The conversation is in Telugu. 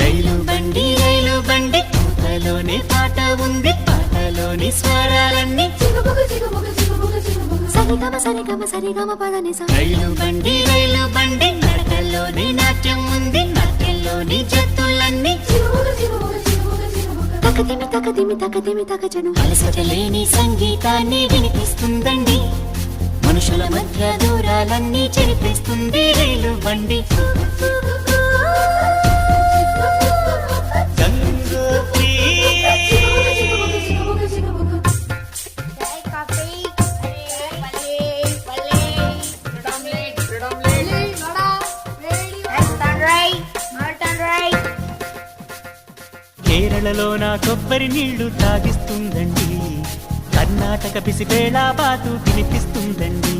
రైలు బండి కూతలోనే పాట ఉంది, పాటలోని స్వరాలన్నీ సరిగమ పదని రైలు బండి నడకల్లోని నాట్యం ఉంది, నాట్యంలోని జత్తులన్నీ తకదిమి తకజను అలసట లేని సంగీతాన్ని వినిపిస్తుందండి, మనుషుల మధ్య దూరాలన్నీ చెరిపిస్తుంది రైలు బండి. గంగోత్రి కేరళలో నా కొబ్బరి నీళ్లు తాగిస్తుందండి, కర్ణాటక పిసిపేళ బాతు వినిపిస్తుందండి.